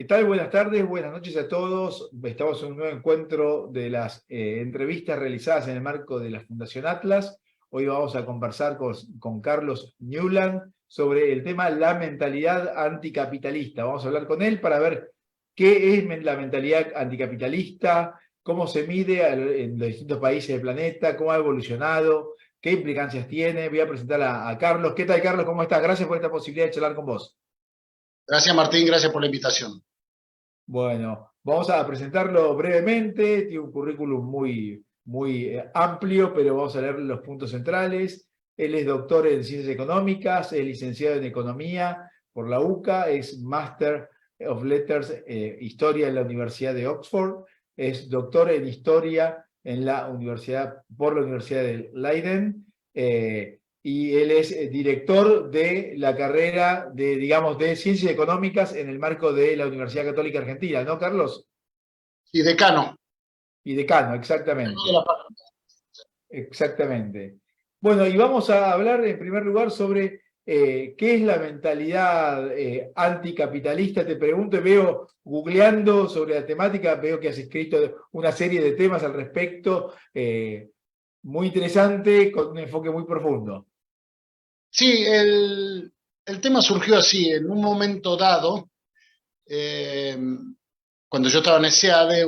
¿Qué tal? Buenas tardes, buenas noches a todos. Estamos en un nuevo encuentro de las entrevistas realizadas en el marco de la Fundación Atlas. Hoy vamos a conversar con Carlos Newland sobre el tema la mentalidad anticapitalista. Vamos a hablar con él para ver qué es la mentalidad anticapitalista, cómo se mide en los distintos países del planeta, cómo ha evolucionado, qué implicancias tiene. Voy a presentar a Carlos. ¿Qué tal, Carlos? ¿Cómo estás? Gracias por esta posibilidad de charlar con vos. Gracias, Martín, gracias por la invitación. Bueno, vamos a presentarlo brevemente. Tiene un currículum muy amplio, pero vamos a leer los puntos centrales. Él es doctor en Ciencias Económicas, es licenciado en Economía por la UCA, es Master of Letters, Historia en la Universidad de Oxford, es doctor en Historia por la Universidad de Leiden, y él es director de la carrera de Ciencias Económicas en el marco de la Universidad Católica Argentina, ¿no, Carlos? Y decano. Y decano, Decano de la exactamente, facultad. exactamente. Bueno, y vamos a hablar en primer lugar sobre qué es la mentalidad anticapitalista. Te pregunto, y veo, googleando sobre la temática, veo que has escrito una serie de temas al respecto, muy interesante, con un enfoque muy profundo. Sí, el tema surgió así, en un momento dado, eh, cuando yo estaba en SEADE,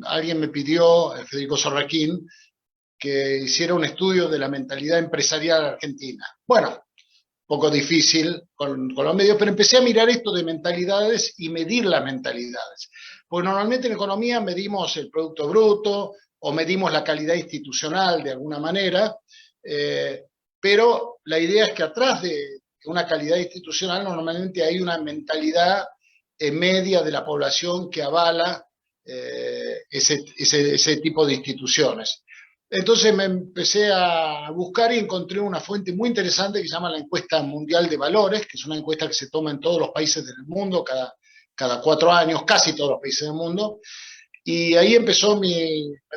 alguien me pidió, Federico Sorraquín, que hiciera un estudio de la mentalidad empresarial argentina. Bueno, un poco difícil con los medios, pero empecé a mirar esto de mentalidades y medir las mentalidades. Porque normalmente en economía medimos el Producto Bruto o medimos la calidad institucional de alguna manera, eh, pero la idea es que atrás de una calidad institucional normalmente hay una mentalidad media de la población que avala ese tipo de instituciones. Entonces me empecé a buscar y encontré una fuente muy interesante que se llama la Encuesta Mundial de Valores, que es una encuesta que se toma en todos los países del mundo, cada 4 años, casi todos los países del mundo. Y ahí me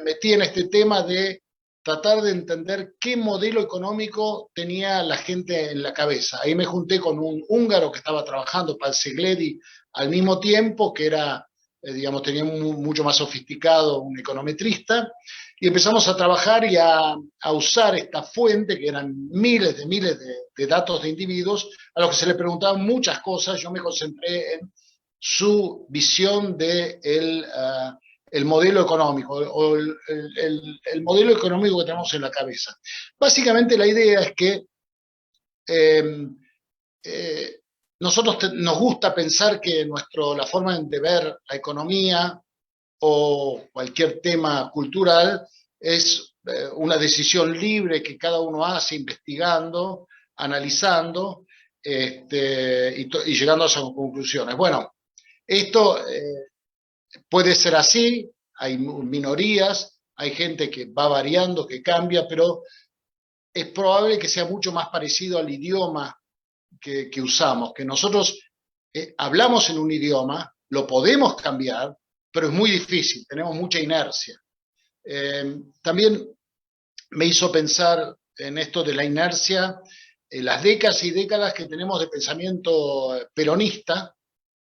metí en este tema de tratar de entender qué modelo económico tenía la gente en la cabeza. Ahí me junté con un húngaro que estaba trabajando para el Segledi al mismo tiempo, que era, tenía mucho más sofisticado, un econometrista, y empezamos a trabajar y a usar esta fuente, que eran miles de datos de individuos, a los que se le preguntaban muchas cosas. Yo me concentré en su visión de el modelo económico o el modelo económico que tenemos en la cabeza. Básicamente la idea es que eh, eh, nos gusta pensar que la forma de ver la economía o cualquier tema cultural es una decisión libre que cada uno hace investigando, analizando y llegando a sus conclusiones. Bueno, esto puede ser así, hay minorías, hay gente que va variando, que cambia, pero es probable que sea mucho más parecido al idioma que usamos, que nosotros hablamos en un idioma, lo podemos cambiar, pero es muy difícil, tenemos mucha inercia. También me hizo pensar en esto de la inercia, las décadas y décadas que tenemos de pensamiento peronista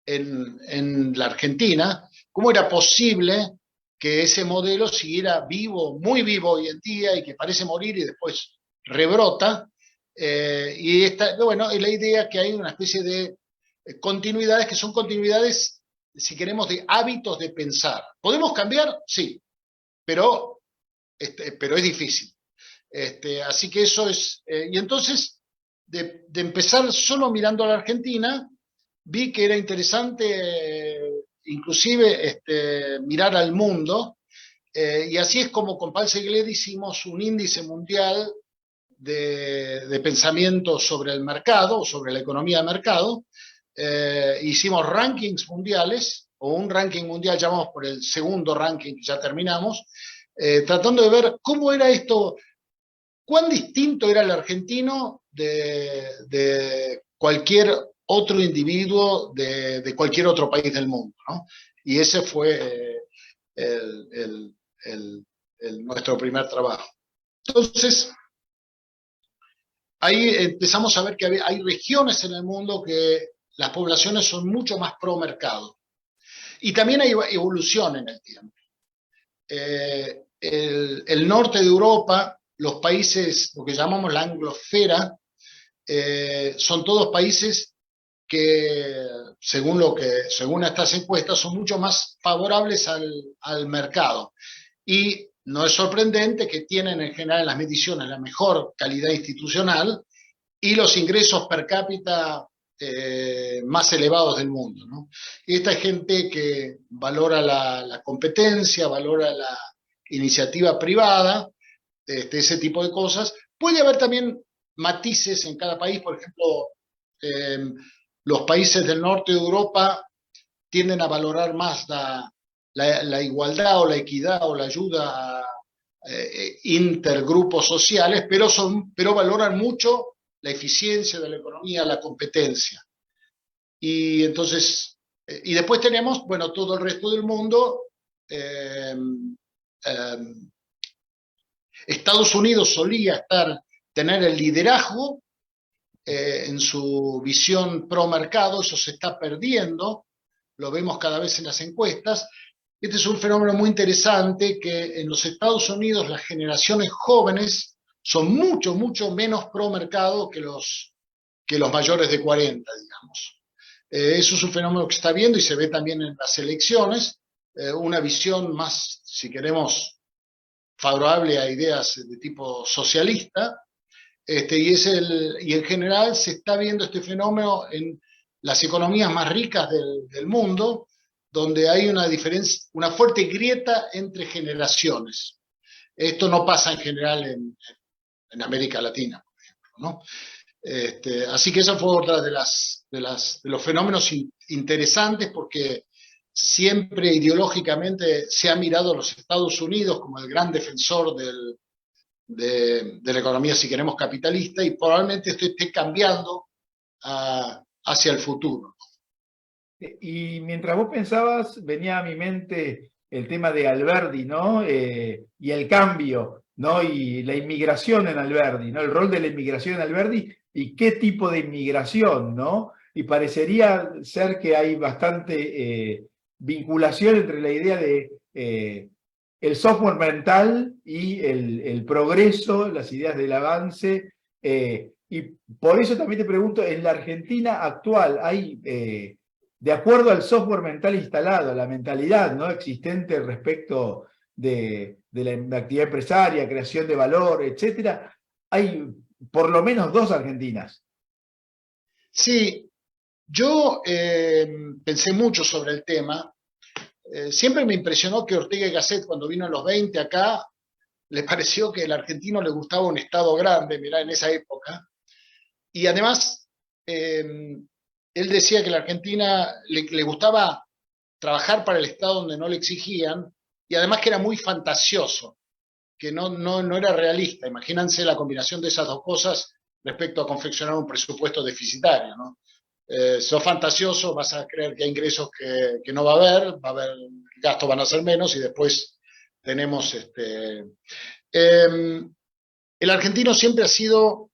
en la Argentina. ¿Cómo era posible que ese modelo siguiera vivo, muy vivo hoy en día, y que parece morir y después rebrota? Bueno, es la idea que hay una especie de continuidades que son continuidades, si queremos, de hábitos de pensar. ¿Podemos cambiar? Sí, pero es difícil. Así que eso es, y entonces, de empezar solo mirando a la Argentina, vi que era interesante inclusive mirar al mundo, y así es como con Pal Seglet hicimos un índice mundial de pensamiento sobre el mercado, sobre la economía de mercado. Hicimos rankings mundiales, o un ranking mundial, llamamos por el segundo ranking que ya terminamos, tratando de ver cómo era esto, cuán distinto era el argentino de cualquier otro individuo de cualquier otro país del mundo, ¿no? Y ese fue el, el, nuestro primer trabajo. Entonces, ahí empezamos a ver que hay regiones en el mundo que las poblaciones son mucho más pro mercado. Y también hay evolución en el tiempo. El norte de Europa, los países, lo que llamamos la anglosfera, son todos países que, según estas encuestas, son mucho más favorables al mercado. Y no es sorprendente que tienen en general en las mediciones la mejor calidad institucional y los ingresos per cápita más elevados del mundo, ¿no? Y esta es gente que valora la competencia, valora la iniciativa privada, ese tipo de cosas. Puede haber también matices en cada país, por ejemplo, eh, los países del norte de Europa tienden a valorar más la igualdad o la equidad o la ayuda a intergrupos sociales, pero valoran mucho la eficiencia de la economía, la competencia. Y entonces, y después tenemos, bueno, todo el resto del mundo. Eh, eh, Estados Unidos solía tener el liderazgo en su visión pro mercado, eso se está perdiendo, lo vemos cada vez en las encuestas. Este es un fenómeno muy interesante que en los Estados Unidos las generaciones jóvenes son mucho, mucho menos pro mercado que los mayores de 40, digamos. Eso es un fenómeno que se está viendo y se ve también en las elecciones, una visión más, si queremos, favorable a ideas de tipo socialista, y en general se está viendo este fenómeno en las economías más ricas del mundo, donde hay una fuerte grieta entre generaciones. Esto no pasa en general en América Latina, por ejemplo, ¿no? Así que esa fue otra de los fenómenos interesantes, porque siempre ideológicamente se ha mirado a los Estados Unidos como el gran defensor de la economía, si queremos, capitalista, y probablemente esto esté cambiando hacia el futuro. Y mientras vos pensabas, venía a mi mente el tema de Alberdi, ¿no? Y el cambio, ¿no? Y la inmigración en Alberdi, ¿no? El rol de la inmigración en Alberdi y qué tipo de inmigración, ¿no? Y parecería ser que hay bastante vinculación entre la idea de el software mental y el progreso, las ideas del avance. Y por eso también te pregunto, en la Argentina actual hay... de acuerdo al software mental instalado, a la mentalidad, ¿no?, existente respecto de la actividad empresaria, creación de valor, etcétera, hay por lo menos dos Argentinas. Sí, yo pensé mucho sobre el tema. Siempre me impresionó que Ortega y Gasset, cuando vino en los 20 acá, le pareció que al argentino le gustaba un Estado grande, mirá, en esa época. Y además, él decía que a la Argentina le gustaba trabajar para el Estado donde no le exigían, y además que era muy fantasioso, que no era realista. Imagínense la combinación de esas dos cosas respecto a confeccionar un presupuesto deficitario, ¿no? Sos fantasioso, vas a creer que hay ingresos que no va a haber, gastos van a ser menos, y después tenemos el argentino siempre ha sido,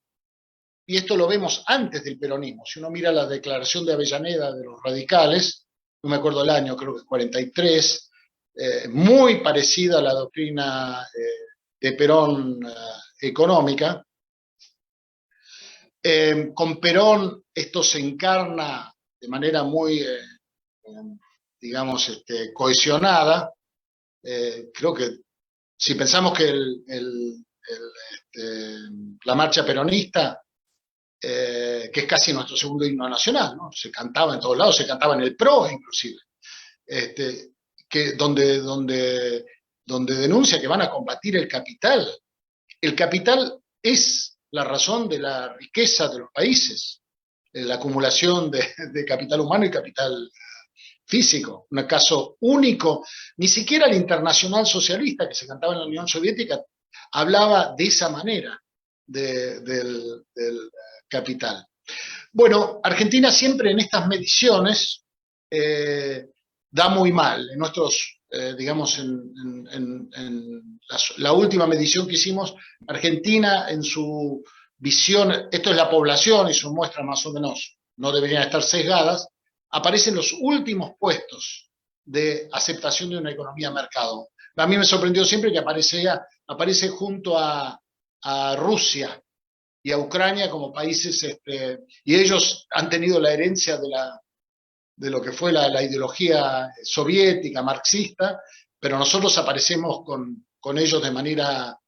y esto lo vemos antes del peronismo, si uno mira la declaración de Avellaneda de los radicales, no me acuerdo el año, creo que 43, muy parecida a la doctrina de Perón económica. Con Perón esto se encarna de manera muy, digamos, cohesionada. Creo que si pensamos que la marcha peronista, que es casi nuestro segundo himno nacional, ¿no? Se cantaba en todos lados, se cantaba en el PRO inclusive, donde denuncia que van a combatir el capital. El capital es la razón de la riqueza de los países, la acumulación de capital humano y capital físico, un caso único. Ni siquiera el Internacional Socialista que se cantaba en la Unión Soviética hablaba de esa manera del capital. Bueno, Argentina siempre en estas mediciones da muy mal. En nuestros, digamos, en la última medición que hicimos, Argentina en su visión, esto es la población y sus muestras más o menos no deberían estar sesgadas, aparecen los últimos puestos de aceptación de una economía de mercado. A mí me sorprendió siempre que aparece junto a Rusia y a Ucrania como países, y ellos han tenido la herencia de lo que fue la ideología soviética, marxista, pero nosotros aparecemos con ellos de manera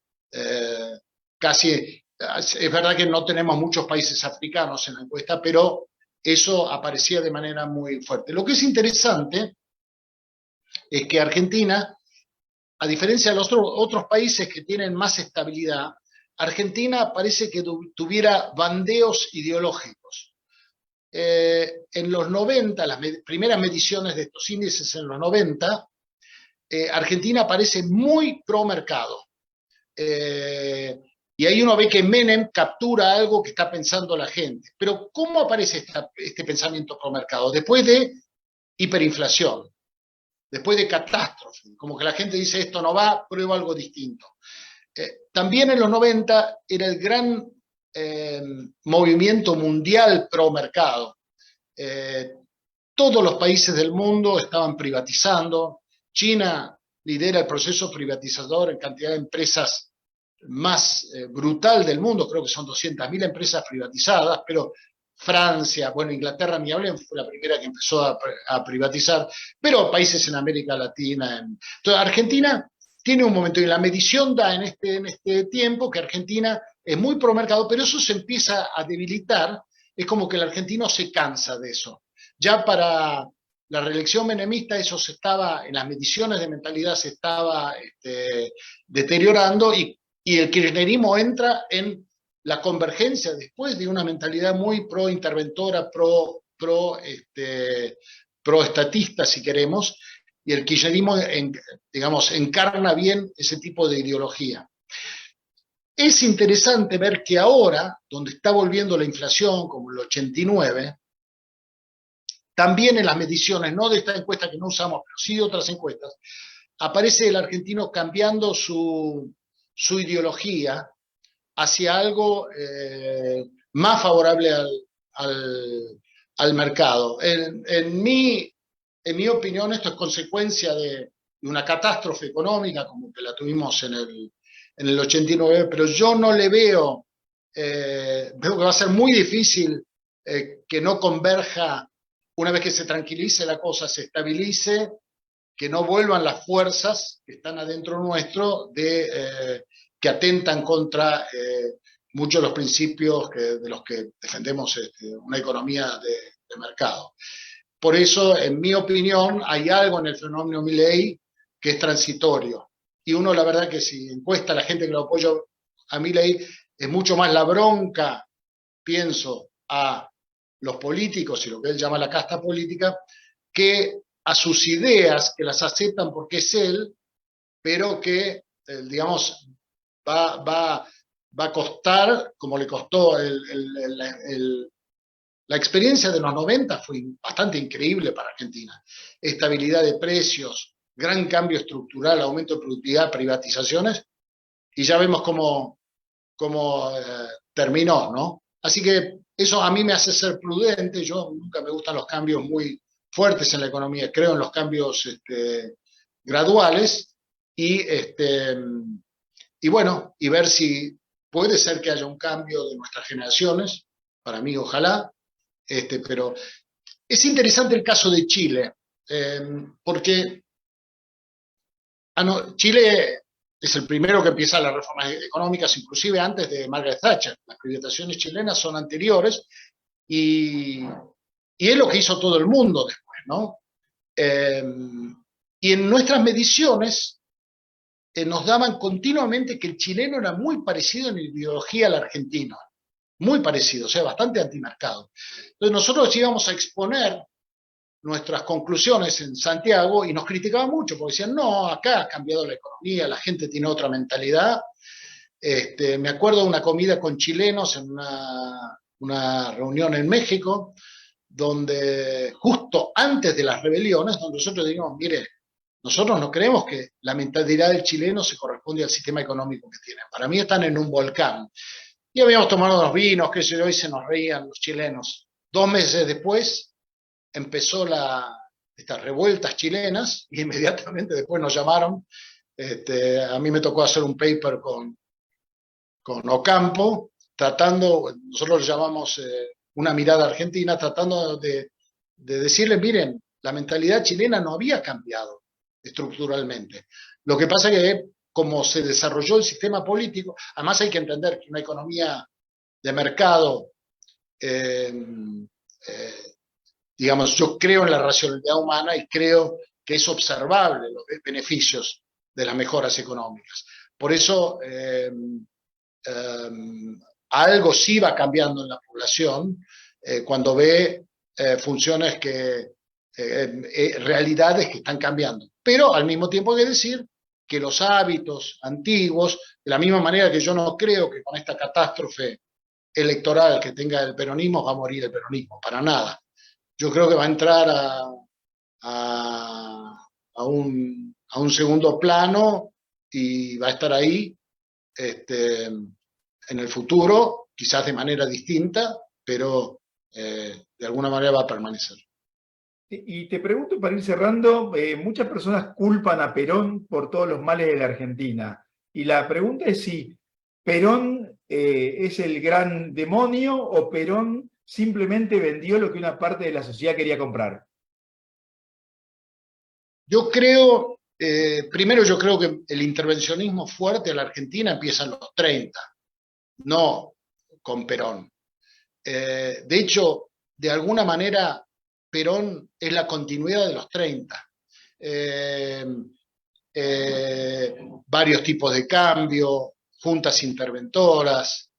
casi... Es verdad que no tenemos muchos países africanos en la encuesta, pero eso aparecía de manera muy fuerte. Lo que es interesante es que Argentina, a diferencia de los otros países que tienen más estabilidad, Argentina parece que tuviera bandeos ideológicos. En los 90, las primeras mediciones de estos índices en los 90, Argentina parece muy pro mercado. Y ahí uno ve que Menem captura algo que está pensando la gente. Pero ¿cómo aparece este pensamiento pro mercado? Después de hiperinflación, después de catástrofe, como que la gente dice esto no va, pruebo algo distinto. También en los 90 era el gran movimiento mundial pro mercado. Todos los países del mundo estaban privatizando. China lidera el proceso privatizador en cantidad de empresas más brutal del mundo, creo que son 200.000 empresas privatizadas, pero Francia, bueno, Inglaterra ni hablé, fue la primera que empezó a privatizar, pero países en América Latina. Entonces, Argentina tiene un momento, y la medición da en este tiempo que Argentina es muy pro mercado, pero eso se empieza a debilitar, es como que el argentino se cansa de eso. Ya para la reelección menemista eso se estaba, en las mediciones de mentalidad se estaba deteriorando, y el kirchnerismo entra en la convergencia después de una mentalidad muy pro interventora, pro estatista, si queremos, y el kirchnerismo, digamos, encarna bien ese tipo de ideología. Es interesante ver que ahora, donde está volviendo la inflación, como el 89, también en las mediciones, no de esta encuesta que no usamos, pero sí de otras encuestas, aparece el argentino cambiando su ideología hacia algo más favorable al mercado. En mi opinión, esto es consecuencia de una catástrofe económica como que la tuvimos en el 89, pero yo no le veo que va a ser muy difícil que no converja una vez que se tranquilice la cosa, se estabilice, que no vuelvan las fuerzas que están adentro nuestro que atentan contra muchos de los principios de los que defendemos una economía de mercado. Por eso, en mi opinión, hay algo en el fenómeno Milei que es transitorio. Y uno, la verdad, que si encuesta a la gente que lo apoya a Milei, es mucho más la bronca, pienso, a los políticos y lo que él llama la casta política, que a sus ideas, que las aceptan porque es él, pero que, digamos, va a costar, como le costó la experiencia de los 90 fue bastante increíble para Argentina. Estabilidad de precios, gran cambio estructural, aumento de productividad, privatizaciones, y ya vemos cómo terminó, ¿no? Así que eso a mí me hace ser prudente. Yo nunca me gustan los cambios muy fuertes en la economía, creo en los cambios graduales, y bueno, y ver si puede ser que haya un cambio de nuestras generaciones, para mí ojalá, pero es interesante el caso de Chile, porque Chile es el primero que empieza las reformas económicas, inclusive antes de Margaret Thatcher. Las privatizaciones chilenas son anteriores, y es lo que hizo todo el mundo después, ¿no? Y en nuestras mediciones nos daban continuamente que el chileno era muy parecido en ideología al argentino, muy parecido, o sea, bastante antimercado. Entonces nosotros íbamos a exponer nuestras conclusiones en Santiago y nos criticaban mucho porque decían, no, acá ha cambiado la economía, la gente tiene otra mentalidad. Me acuerdo de una comida con chilenos en una reunión en México, donde justo antes de las rebeliones, donde nosotros dijimos, mire, nosotros no creemos que la mentalidad del chileno se corresponde al sistema económico que tienen. Para mí están en un volcán. Y habíamos tomado unos vinos, qué sé yo, y se nos reían los chilenos. 2 meses después empezó estas revueltas chilenas, y inmediatamente después nos llamaron. A mí me tocó hacer un paper con Ocampo, tratando, nosotros lo llamamos una mirada argentina, tratando de decirle, miren, la mentalidad chilena no había cambiado estructuralmente. Lo que pasa es que como se desarrolló el sistema político, además hay que entender que una economía de mercado, eh, eh, digamos, yo creo en la racionalidad humana y creo que es observable los beneficios de las mejoras económicas. Por eso, algo sí va cambiando en la población cuando ve funciones realidades que están cambiando. Pero al mismo tiempo hay que decir que los hábitos antiguos, de la misma manera que yo no creo que con esta catástrofe electoral que tenga el peronismo va a morir el peronismo, para nada. Yo creo que va a entrar a un segundo plano y va a estar ahí en el futuro, quizás de manera distinta, pero de alguna manera va a permanecer. Y te pregunto para ir cerrando, muchas personas culpan a Perón por todos los males de la Argentina. Y la pregunta es si Perón es el gran demonio o Perón simplemente vendió lo que una parte de la sociedad quería comprar. Yo creo, primero yo creo que el intervencionismo fuerte en la Argentina empieza en los 30, no con Perón. De hecho, de alguna manera, Perón es la continuidad de los 30. Eh, Varios tipos de cambio, juntas interventoras,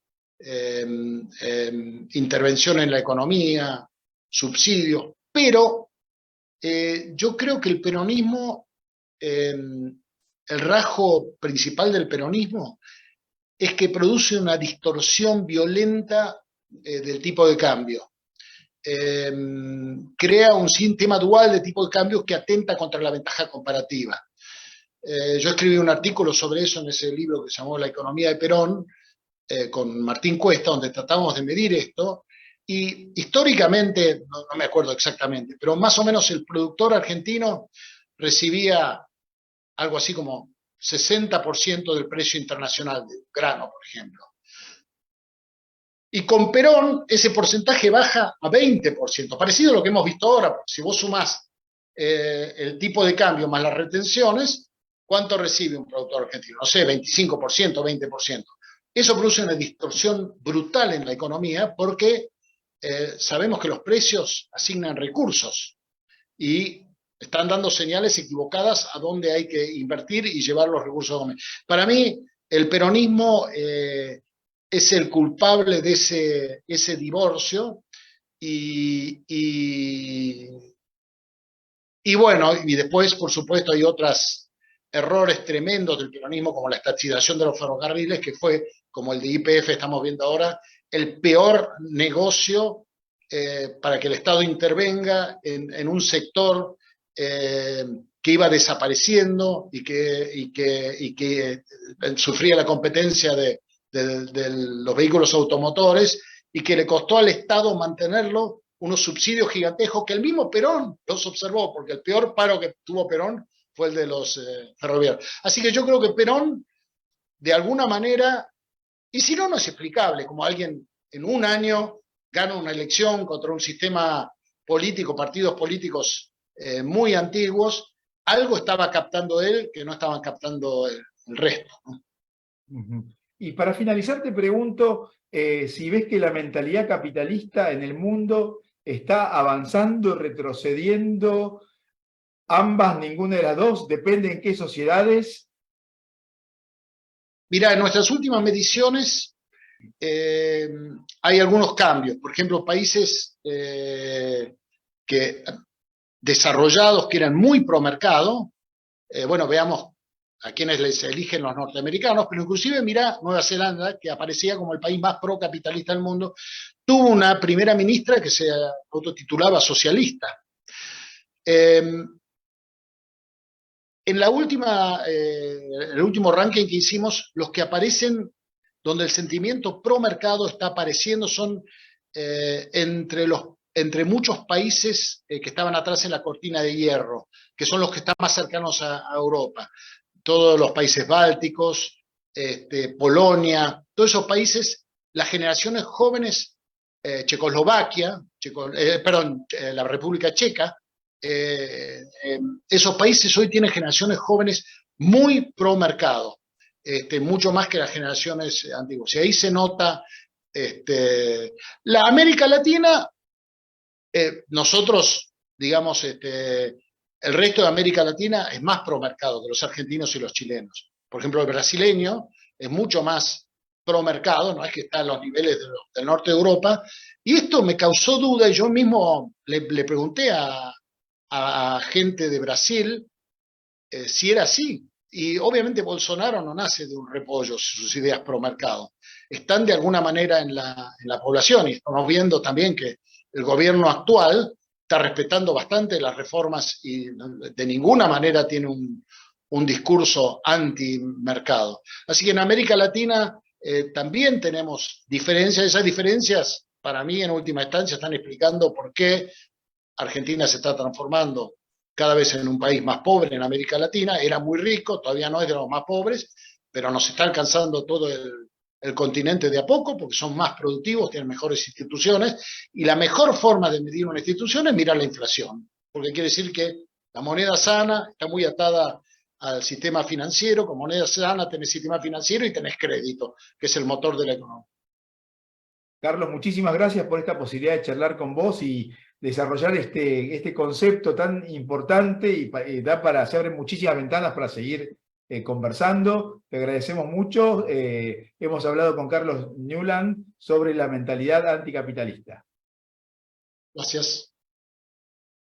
intervención en la economía, subsidios, pero yo creo que el peronismo, el rasgo principal del peronismo es que produce una distorsión violenta del tipo de cambio. Crea un sistema dual de tipo de cambio que atenta contra la ventaja comparativa. Yo escribí un artículo sobre eso en ese libro que se llamó La economía de Perón, con Martín Cuesta, donde tratamos de medir esto, y históricamente, no me acuerdo exactamente, pero más o menos el productor argentino recibía algo así como 60% del precio internacional de grano, por ejemplo. Y con Perón ese porcentaje baja a 20%, parecido a lo que hemos visto ahora. Si vos sumás el tipo de cambio más las retenciones, ¿cuánto recibe un productor argentino? No sé, 25%, 20%. Eso produce una distorsión brutal en la economía porque sabemos que los precios asignan recursos y están dando señales equivocadas a dónde hay que invertir y llevar los recursos. Para mí, el peronismo es el culpable de ese divorcio y bueno, y después, por supuesto, hay otros errores tremendos del peronismo, como la estatización de los ferrocarriles, que fue, como el de YPF estamos viendo ahora, el peor negocio para que el Estado intervenga en un sector que iba desapareciendo y que sufría la competencia de los vehículos automotores y que le costó al Estado mantenerlo unos subsidios gigantescos que el mismo Perón los observó, porque el peor paro que tuvo Perón fue el de los ferroviarios. Así que yo creo que Perón, de alguna manera, y si no, no es explicable, como alguien en un año gana una elección contra un sistema político, partidos políticos muy antiguos, algo estaba captando él que no estaban captando el resto, ¿no? Y para finalizar te pregunto si ves que la mentalidad capitalista en el mundo está avanzando, retrocediendo, ambas, ninguna de las dos, depende en qué sociedades. Mira, en nuestras últimas mediciones hay algunos cambios. Por ejemplo, países desarrollados que eran muy pro mercado, bueno, veamos a quienes les eligen los norteamericanos, pero inclusive mirá Nueva Zelanda, que aparecía como el país más pro-capitalista del mundo, tuvo una primera ministra que se autotitulaba socialista. En el último ranking que hicimos, los que aparecen donde el sentimiento pro mercado está apareciendo son entre los entre muchos países que estaban atrás en la cortina de hierro, que son los que están más cercanos a Europa. Todos los países bálticos, Polonia, todos esos países, las generaciones jóvenes, Checoslovaquia, la República Checa, esos países hoy tienen generaciones jóvenes muy pro mercado, mucho más que las generaciones antiguas. Y ahí se nota la América Latina, nosotros, digamos, el resto de América Latina es más pro mercado que los argentinos y los chilenos. Por ejemplo, el brasileño es mucho más pro mercado, no es que está a los niveles del norte de Europa. Y esto me causó duda y yo mismo le pregunté a gente de Brasil si era así. Y obviamente Bolsonaro no nace de un repollo, sus ideas pro mercado. Están de alguna manera en la población y estamos viendo también que el gobierno actual está respetando bastante las reformas y de ninguna manera tiene un discurso anti-mercado. Así que en América Latina también tenemos diferencias. Esas diferencias, para mí, en última instancia, están explicando por qué Argentina se está transformando cada vez en un país más pobre en América Latina. Era muy rico, todavía no es de los más pobres, pero nos está alcanzando todo el continente de a poco porque son más productivos, tienen mejores instituciones, y la mejor forma de medir una institución es mirar la inflación, porque quiere decir que la moneda sana está muy atada al sistema financiero. Con moneda sana tenés sistema financiero y tenés crédito, que es el motor de la economía. Carlos, muchísimas gracias por esta posibilidad de charlar con vos y desarrollar este concepto tan importante y se abren muchísimas ventanas para seguir conversando. Te agradecemos mucho. Hemos hablado con Carlos Newland sobre la mentalidad anticapitalista. Gracias.